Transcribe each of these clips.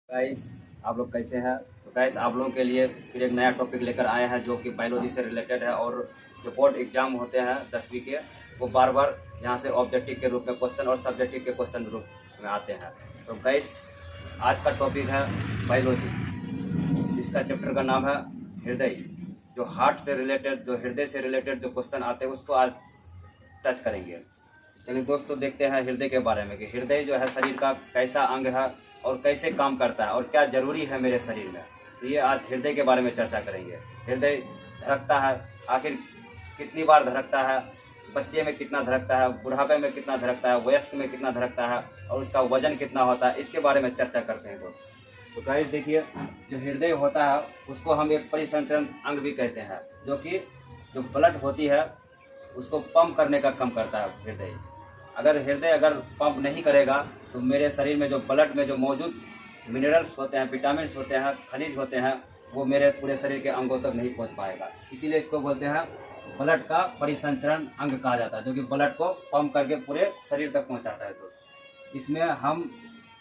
Guys, आप लोग कैसे हैं? तो गाइस, आप लोगों के लिए फिर एक नया टॉपिक लेकर आए हैं जो कि बायोलॉजी से रिलेटेड है। और जो बोर्ड एग्जाम होते हैं 10वीं के, वो बार बार यहाँ से ऑब्जेक्टिव के रूप में क्वेश्चन और सब्जेक्टिव के क्वेश्चन रूप में आते हैं। तो गाइस, आज का टॉपिक है बायोलॉजी। इसका चैप्टर का नाम है हृदय। जो हार्ट से रिलेटेड, जो हृदय से रिलेटेड जो क्वेश्चन आते हैं उसको आज टच करेंगे। चलिए दोस्तों, देखते हैं हृदय के बारे में कि हृदय जो है शरीर का कैसा अंग है और कैसे काम करता है और क्या जरूरी है मेरे शरीर में। तो ये आज हृदय के बारे में चर्चा करेंगे। हृदय धड़कता है, आखिर कितनी बार धड़कता है, बच्चे में कितना धड़कता है, बुढ़ापे में कितना धड़कता है, वयस्क में कितना धड़कता है और उसका वजन कितना होता है, इसके बारे में चर्चा करते हैं दोस्तों। तो गाइस देखिए, जो हृदय होता है उसको हम एक परिसंचरण अंग भी कहते हैं, जो कि जो ब्लड होती है उसको पंप करने का काम करता है हृदय। अगर पंप नहीं करेगा तो मेरे शरीर में जो ब्लड में जो मौजूद मिनरल्स होते हैं, विटामिन्स होते हैं, खनिज होते हैं, वो मेरे पूरे शरीर के अंगों तक नहीं पहुंच पाएगा। इसीलिए इसको बोलते हैं ब्लड का परिसंचरण अंग कहा जाता है, जो कि ब्लड को पंप करके पूरे शरीर तक पहुंचाता है। तो इसमें हम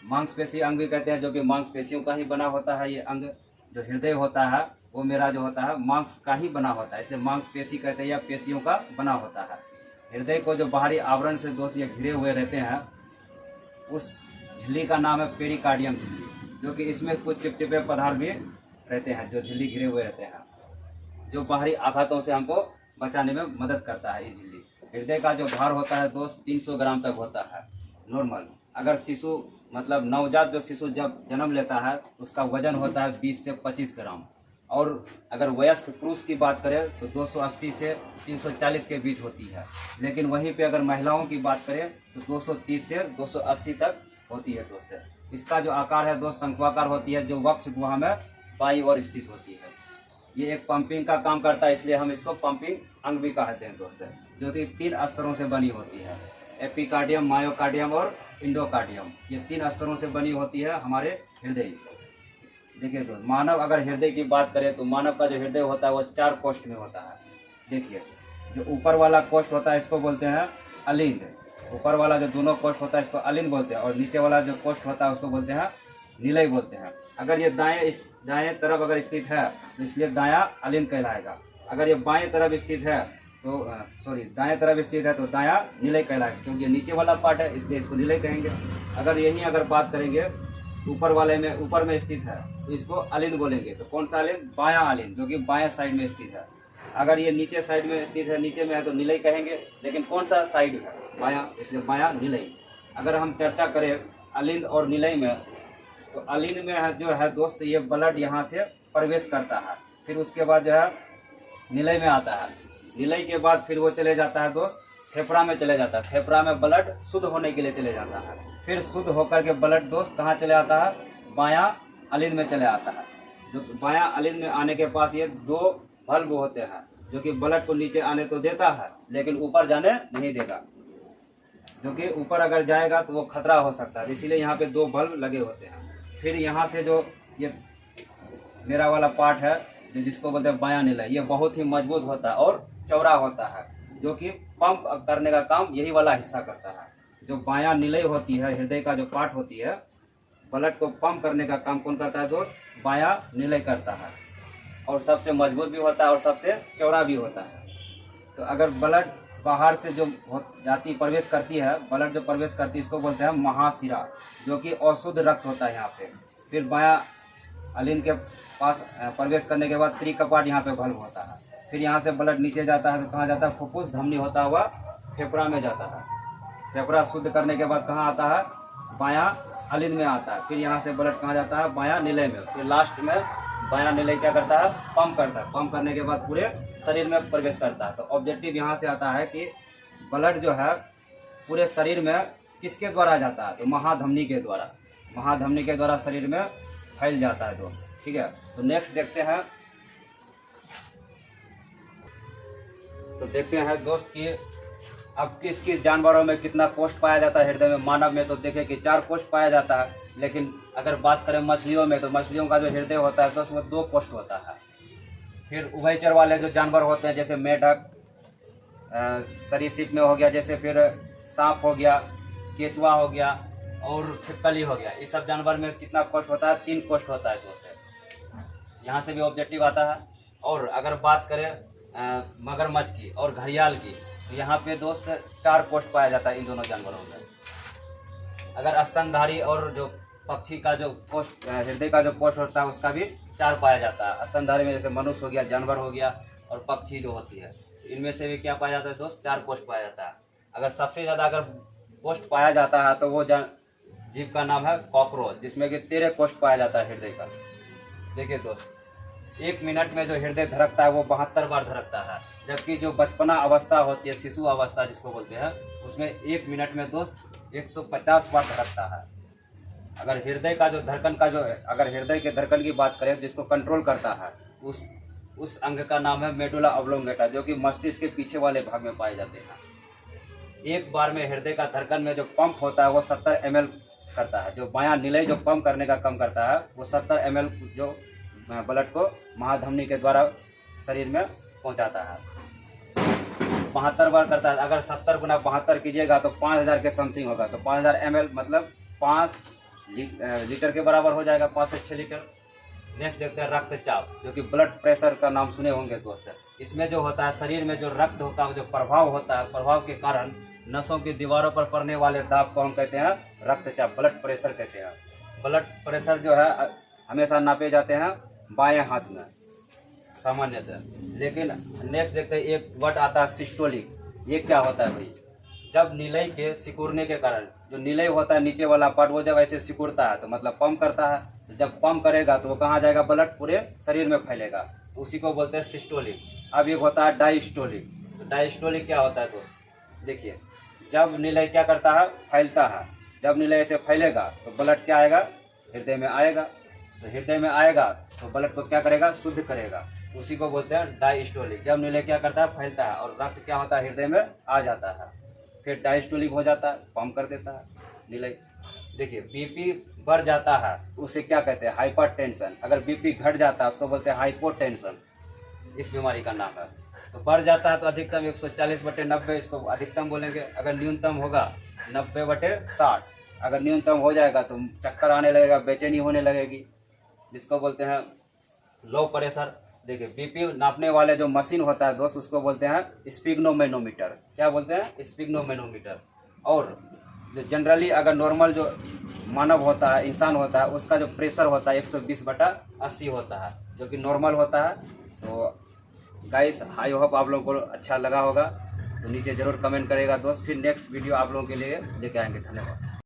मांसपेशी अंग भी कहते हैं, जो कि मांसपेशियों का ही बना होता है। ये अंग जो हृदय होता है वो मेरा जो होता है मांस का ही बना होता है, इसलिए मांसपेशी कहते हैं या पेशियों का बना होता है। हृदय को जो बाहरी आवरण से दोस्त ये घिरे हुए रहते हैं, उस झिल्ली का नाम है पेरिकार्डियम झिल्ली, जो कि इसमें कुछ चिपचिपे पदार्थ भी रहते हैं जो झिल्ली घिरे हुए रहते हैं, जो बाहरी आघातों से हमको बचाने में मदद करता है। ये झिल्ली हृदय का जो भार होता है दोस्त 300 ग्राम तक होता है नॉर्मल। अगर शिशु मतलब नवजात जो शिशु जब जन्म लेता है उसका वजन होता है 20 से 25 ग्राम। और अगर वयस्क पुरुष की बात करें तो 280 से 340 के बीच होती है। लेकिन वहीं पे अगर महिलाओं की बात करें तो 230 से 280 तक होती है दोस्त। इसका जो आकार है दोस्त शंक्वाकार होती है, जो वक्ष गुहा में बाईं ओर स्थित होती है। ये एक पंपिंग का काम करता है, इसलिए हम इसको पंपिंग अंग भी कहते हैं दोस्त, जो कि 3 स्तरों से बनी होती है। एपिकार्डियम, मायोकार्डियम और इंडोकार्डियम, ये 3 स्तरों से बनी होती है हमारे हृदय। देखिए दोस्त, मानव अगर हृदय की बात करें तो मानव का जो हृदय होता है वो 4 कोष्ठ में होता है। देखिए, जो ऊपर वाला कोष्ठ होता है इसको बोलते हैं अलिंद। ऊपर वाला जो दोनों कोष्ठ होता है इसको अलिंद बोलते हैं, और नीचे वाला जो कोष्ठ होता है उसको बोलते हैं निलय बोलते हैं। अगर ये दाएं तरफ अगर स्थित है तो इसलिए दायां अलिंद कहलाएगा। अगर ये बाएं तरफ स्थित है तो दाएं तरफ स्थित है तो दायां निलय कहलाएगा, क्योंकि ये नीचे वाला पार्ट है इसलिए इसको निलय कहेंगे। अगर बात करेंगे ऊपर में स्थित है तो इसको अलिंद बोलेंगे। तो कौन सा अलिंद? बायां अलिंद, जो कि बाएं साइड में स्थित है। अगर ये नीचे साइड में स्थित है, नीचे में है तो निलय कहेंगे। लेकिन कौन सा साइड है? बायां, इसलिए बायां निलय। अगर हम चर्चा करें अलिंद और निलय में, तो अलिंद में है जो है दोस्त, ये ब्लड यहाँ से प्रवेश करता है, फिर उसके बाद जो है निलय में आता है। निलय के बाद फिर वो चले जाता है दोस्त फेफड़ा में चले जाता है। फेफड़ा में ब्लड शुद्ध होने के लिए चले जाता है। फिर शुद्ध होकर के ब्लड दोस्त कहाँ चले आता है? बायां अलिंद में चले आता है। जो बायां अलिंद में आने के पास ये 2 बल्ब होते हैं, जो कि ब्लड को नीचे आने तो देता है लेकिन ऊपर जाने नहीं देगा, जो कि ऊपर अगर जाएगा तो वो खतरा हो सकता है, इसीलिए यहाँ पे 2 बल्ब लगे होते हैं। फिर यहाँ से जो ये मेरा वाला पार्ट है जिसको बोलते हैं बायां निलय, ये बहुत ही मजबूत होता है और चौड़ा होता है, जो कि पंप करने का काम यही वाला हिस्सा करता है। जो बायां निलय होती है, हृदय का जो पार्ट होती है, ब्लड को पंप करने का काम कौन करता है दोस्त? बायां निलय करता है, और सबसे मजबूत भी होता है और सबसे चौड़ा भी होता है। तो अगर ब्लड बाहर से जो प्रवेश करती है, ब्लड जो प्रवेश करती है इसको बोलते हैं महाशिरा, जो कि अशुद्ध रक्त होता है यहाँ पे। फिर बायां अलिंद के पास प्रवेश करने के बाद त्रिकपाट यहाँ पे बल्ब होता है। फिर यहाँ से ब्लड नीचे जाता है तो कहाँ जाता है? फुफ्फुस धमनी होता हुआ फेफड़ा में जाता है। फेफड़ा शुद्ध करने के बाद कहाँ आता है? बायां अलिंद में आता है। फिर यहाँ से ब्लड कहाँ जाता है? बायां निलय में। फिर लास्ट में बायां निलय क्या करता है? पंप करता है। पंप करने के बाद पूरे शरीर में प्रवेश करता है। तो ऑब्जेक्टिव यहाँ से आता है कि ब्लड जो है पूरे शरीर में किसके द्वारा जाता है? तो महाधमनी के द्वारा। महाधमनी के द्वारा शरीर में फैल जाता है दोस्त, ठीक है। तो नेक्स्ट देखते हैं दोस्त कि अब किस किस जानवरों में कितना कोष्ठ पाया जाता है हृदय में। मानव में तो देखें कि 4 कोष्ठ पाया जाता है, लेकिन अगर बात करें मछलियों में तो मछलियों का जो हृदय होता है तो उसमें 2 कोष्ठ होता है। फिर उभयचर वाले जो जानवर होते हैं जैसे मेढक, सरीसृप में हो गया, जैसे फिर सांप हो गया, केचुआ हो गया, और छिपकली हो गया। इस सब जानवर में कितना कॉस्ट होता है? 3 कॉस्ट होता है दोस्त। यहाँ से भी ऑब्जेक्टिव आता है। और अगर बात करें मगरमच्छ की और घड़ियाल की, तो यहाँ पे दोस्त 4 कॉस्ट पाया जाता है इन दोनों जानवरों में। अगर स्तनधारी और जो पक्षी का जो कोष्ठ, हृदय का जो कोष्ठ होता है, उसका भी 4 पाया जाता है। स्तनधारी में जैसे मनुष्य हो गया, जानवर हो गया, और पक्षी जो होती है, इनमें से भी क्या पाया जाता है दोस्त? 4 कोष्ठ पाया जाता है। अगर सबसे ज्यादा अगर कोष्ठ पाया जाता है तो वो जीव का नाम है कॉकरोच, जिसमें कि 13 कोष्ठ पाया जाता है हृदय का। देखिए दोस्त, 1 मिनट में जो हृदय धड़कता है वो 72 बार धड़कता है, जबकि जो बचपना अवस्था होती है, शिशु अवस्था जिसको बोलते हैं, उसमें 1 मिनट में दोस्त 150 बार धड़कता है। अगर हृदय का जो धड़कन का जो है, अगर हृदय के धड़कन की बात करें, जिसको कंट्रोल करता है, उस अंग का नाम है मेडुला ऑब्लोंगेटा, जो कि मस्तिष्क के पीछे वाले भाग में पाए जाते हैं। एक बार में हृदय का धड़कन में जो पंप होता है वो 70 ml करता है। जो बायां निलय जो पंप करने का काम करता है, वो 70 ml जो ब्लड को महाधमनी के द्वारा शरीर में पहुंचाता है। 72 बार करता है। अगर 70 गुना 72 कीजिएगा तो 5000 के समथिंग होगा। तो 5000 ml मतलब 5 लीटर के बराबर हो जाएगा, 5 से 6 लीटर। नेक्स्ट देखते हैं रक्तचाप, जो कि ब्लड प्रेशर का नाम सुने होंगे दोस्त। इसमें जो होता है, शरीर में जो रक्त होता है, जो प्रभाव होता है, प्रभाव के कारण नसों की दीवारों पर पड़ने वाले दाब को हम कहते हैं रक्तचाप, ब्लड प्रेशर कहते हैं। ब्लड प्रेशर जो है हमेशा नापे जाते हैं बाएं हाथ में सामान्यतः। लेकिन नेक्स्ट देखते हैं एक वर्ड आता है सिस्टोलिक। ये क्या होता है भाई? जब निलय के सिकुड़ने के कारण, जो निलय होता है नीचे वाला पार्ट, वो जब ऐसे सिकुड़ता है तो मतलब पंप करता है। जब पंप करेगा तो वो कहाँ जाएगा? ब्लड पूरे शरीर में फैलेगा, उसी को बोलते हैं सिस्टोलिक। अब एक होता है डायस्टोलिक। तो डायस्टोलिक क्या होता है दोस्त? देखिए, जब निलय क्या करता है? फैलता है। जब निलय ऐसे फैलेगा तो ब्लड क्या आएगा? हृदय में आएगा। तो हृदय में आएगा तो ब्लड को क्या करेगा? शुद्ध करेगा, उसी को बोलते हैं डायस्टोलिक। जब निलय क्या करता है? फैलता है, और रक्त क्या होता है? हृदय में आ जाता है। फिर डायस्टोलिक हो जाता है, पंप कर देता है निलय। देखिए, बीपी बढ़ जाता है, उसे क्या कहते हैं? हाइपरटेंशन। अगर बीपी घट जाता है उसको बोलते हैं हाइपोटेंशन, इस बीमारी का नाम है। तो बढ़ जाता है तो अधिकतम 140/90 इसको अधिकतम बोलेंगे। अगर न्यूनतम होगा 90/60। अगर न्यूनतम हो जाएगा तो चक्कर आने लगेगा, बेचैनी होने लगेगी, जिसको बोलते हैं लो प्रेशर। देखिए, बीपी नापने वाले जो मशीन होता है दोस्त, उसको बोलते हैं स्पिग्नोमेनोमीटर। क्या बोलते हैं? स्पिग्नोमेनोमीटर। और जो जनरली अगर नॉर्मल जो मानव होता है, इंसान होता है, उसका जो प्रेशर होता है 120/80 होता है, जो कि नॉर्मल होता है। तो गाइस, आई होप आप लोगों को अच्छा लगा होगा। तो नीचे जरूर कमेंट करेगा दोस्त। फिर नेक्स्ट वीडियो आप लोगों के लिए लेके आएंगे। धन्यवाद।